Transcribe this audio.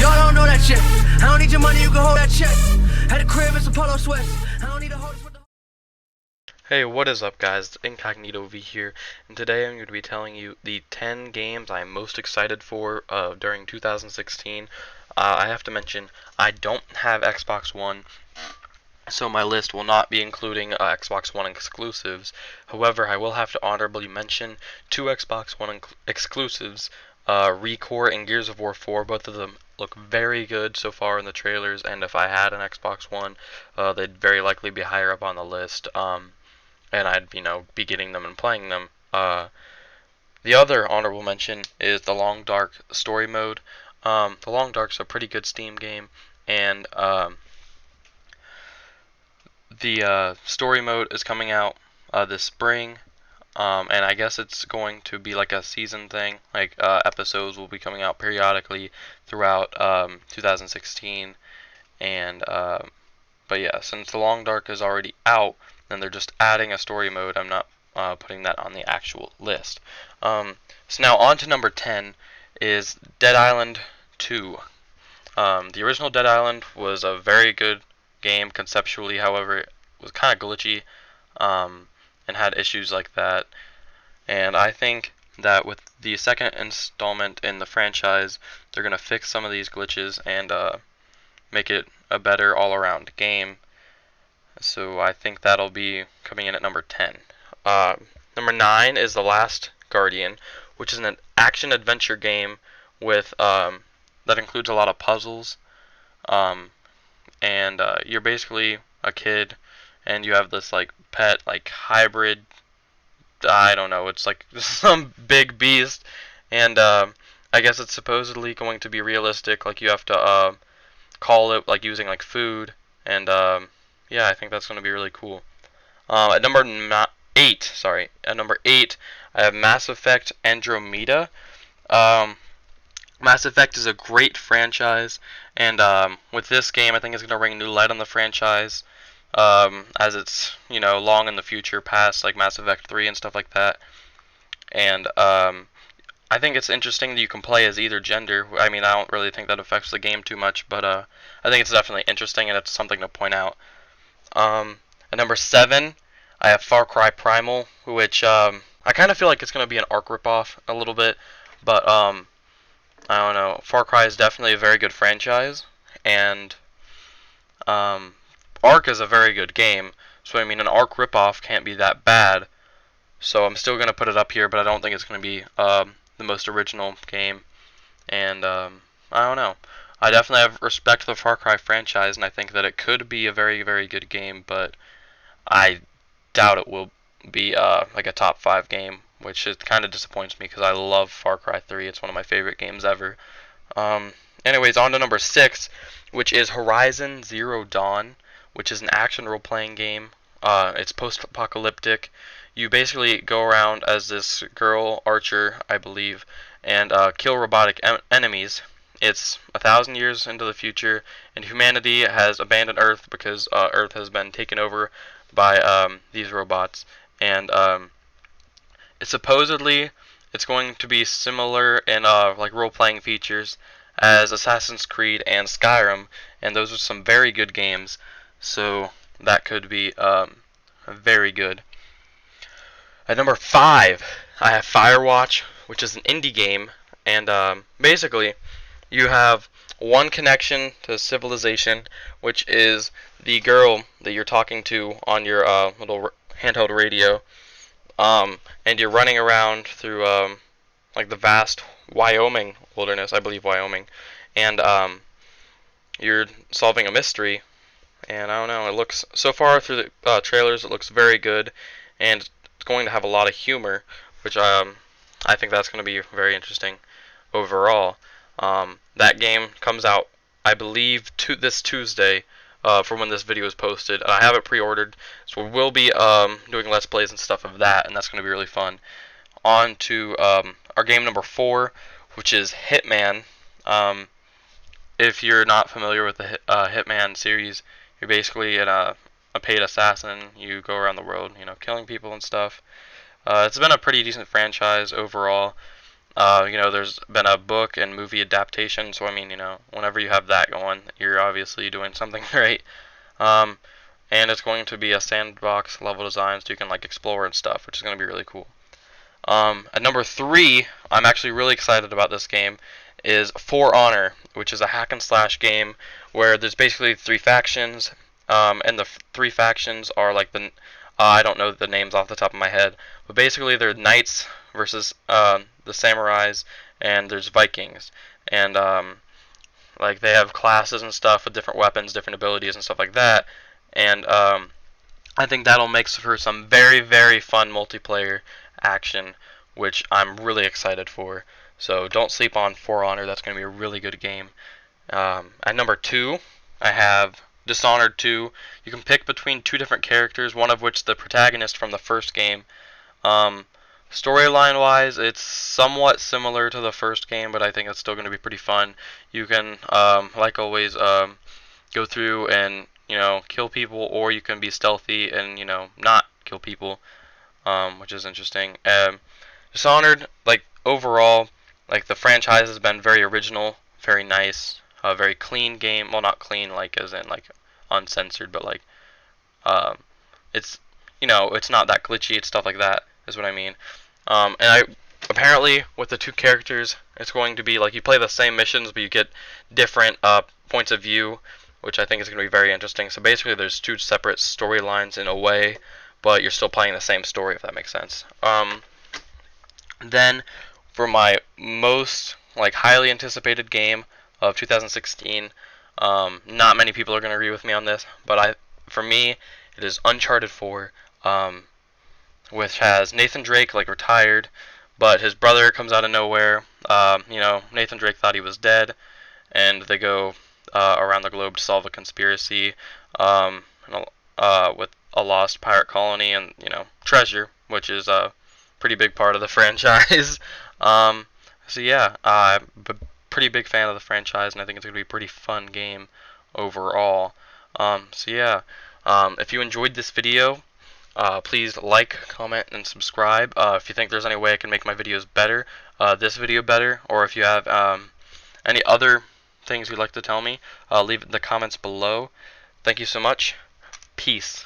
Y'all don't know that shit. I don't need your money, you can hold that check. At the crib, it's a polo sweat. I don't need to hold this with the... Hey, what is up guys, Incognito V here, and today I'm going to be telling you the 10 games I'm most excited for during 2016. I have to mention, I don't have Xbox One, so my list will not be including Xbox One exclusives. However, I will have to honorably mention two Xbox One exclusives, Recore and Gears of War 4. Both of them look very good so far in the trailers, and if I had an Xbox One, they'd very likely be higher up on the list. And I'd, be getting them and playing them. The other honorable mention is the Long Dark story mode. The Long Dark's a pretty good Steam game, and the story mode is coming out this spring, and I guess it's going to be like a season thing. Like episodes will be coming out periodically throughout 2016, and but yeah, since the Long Dark is already out, then they're just adding a story mode. I'm not putting that on the actual list. So now on to number 10 is Dead Island 2. The original Dead Island was a very good game conceptually, however, it was kind of glitchy and had issues like that. And I think that with the second installment in the franchise, they're going to fix some of these glitches and make it a better all-around game. So I think that'll be coming in at number 10. Number 9 is The Last Guardian, which is an action-adventure game with that includes a lot of puzzles. And you're basically a kid, and you have this like pet, like hybrid. I don't know. It's like some big beast, and I guess it's supposedly going to be realistic. Like you have to call it like using like food, and yeah, I think that's going to be really cool. At number 8, I have Mass Effect Andromeda. Mass Effect is a great franchise, and with this game, I think it's going to bring new light on the franchise, as it's, long in the future, past like Mass Effect 3 and stuff like that. And I think it's interesting that you can play as either gender. I mean, I don't really think that affects the game too much, but I think it's definitely interesting, and it's something to point out. At number 7, I have Far Cry Primal, which I kind of feel like it's going to be an Ark ripoff a little bit, but I don't know. Far Cry is definitely a very good franchise, and Ark is a very good game, so I mean an Ark ripoff can't be that bad. So I'm still going to put it up here, but I don't think it's going to be the most original game, and I don't know. I definitely have respect for the Far Cry franchise, and I think that it could be a very, very good game, but I doubt it will be like a top 5 game, which it kind of disappoints me because I love Far Cry 3. It's one of my favorite games ever. Anyways, on to number 6, which is Horizon Zero Dawn, which is an action role-playing game. It's post-apocalyptic. You basically go around as this girl archer, I believe, and kill robotic enemies. It's 1,000 years into the future, and humanity has abandoned Earth because Earth has been taken over by these robots. And supposedly it's going to be similar in like role-playing features as Assassin's Creed and Skyrim, and those are some very good games. So that could be very good. At number 5, I have Firewatch, which is an indie game, and basically you have one connection to civilization, which is the girl that you're talking to on your little handheld radio, and you're running around through like the vast Wyoming wilderness, I believe Wyoming, and you're solving a mystery. And I don't know, it looks, so far through the trailers, it looks very good, and it's going to have a lot of humor, which I think that's going to be very interesting overall. That game comes out, I believe, this Tuesday, from when this video is posted. I have it pre-ordered, so we'll be doing Let's Plays and stuff of that, and that's going to be really fun. On to our game number 4, which is Hitman. If you're not familiar with the Hitman series, you're basically a paid assassin. You go around the world, killing people and stuff. It's been a pretty decent franchise overall, There's been a book and movie adaptation, so I mean, whenever you have that going, you're obviously doing something right. Um, and it's going to be a sandbox level design, so you can like explore and stuff, which is going to be really cool. At number 3, I'm actually really excited about this game, is For Honor, which is a hack and slash game where there's basically 3 factions, and the 3 factions are like I don't know the names off the top of my head, but basically they're knights versus the samurais, and there's Vikings, and like they have classes and stuff with different weapons, different abilities, and stuff like that, and I think that'll make for some very, very fun multiplayer action, which I'm really excited for. So don't sleep on For Honor. That's going to be a really good game. At number 2, I have Dishonored 2. You can pick between 2 different characters, one of which the protagonist from the first game. Storyline wise, it's somewhat similar to the first game, but I think it's still going to be pretty fun. You can, like always, go through and kill people, or you can be stealthy and not kill people, which is interesting. Dishonored, like overall, like the franchise has been very original, very nice, a very clean game. Well, not clean like as in like uncensored, but like um, it's it's not that glitchy. It's stuff like that is what I mean. And I apparently with the 2 characters, it's going to be like you play the same missions, but you get different points of view, which I think is going to be very interesting. So basically, there's 2 separate storylines in a way, but you're still playing the same story, if that makes sense. Then, for my most like highly anticipated game of 2016, not many people are going to agree with me on this, but for me, it is Uncharted 4, which has Nathan Drake like retired, but his brother comes out of nowhere. Nathan Drake thought he was dead, and they go around the globe to solve a conspiracy with a lost pirate colony and treasure, which is a pretty big part of the franchise. So yeah, I'm a pretty big fan of the franchise, and I think it's gonna be a pretty fun game overall. So yeah, if you enjoyed this video, please like, comment, and subscribe. If you think there's any way I can make my videos better, this video better, or if you have any other things you'd like to tell me, leave it in the comments below. Thank you so much. Peace.